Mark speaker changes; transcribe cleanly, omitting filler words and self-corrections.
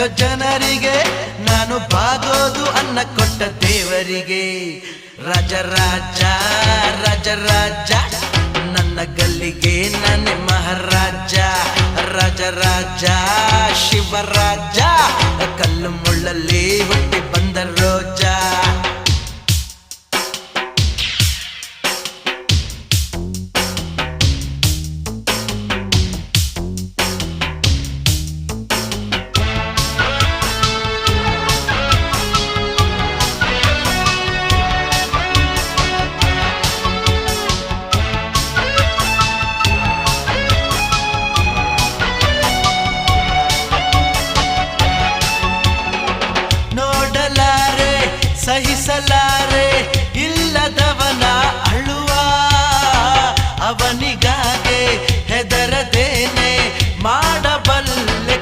Speaker 1: ಕಟ್ಟೋ ಜನರಿಗೆ ನಾನು ಬಾಗೋದು ಅನ್ನ ಕೊಟ್ಟ ದೇವರಿಗೆ. ರಾಜ ರಾಜ ರಾಜ ರಾಜ ನನ್ನ ಗಲ್ಲಿಗೆ ನಾನೇ ಮಹಾರಾಜ. ರಾಜ ರಾಜ ಶಿವರಾಜ ಕಲ್ಲು ಮುಳ್ಳಲ್ಲಿ ಹುಟ್ಟಿ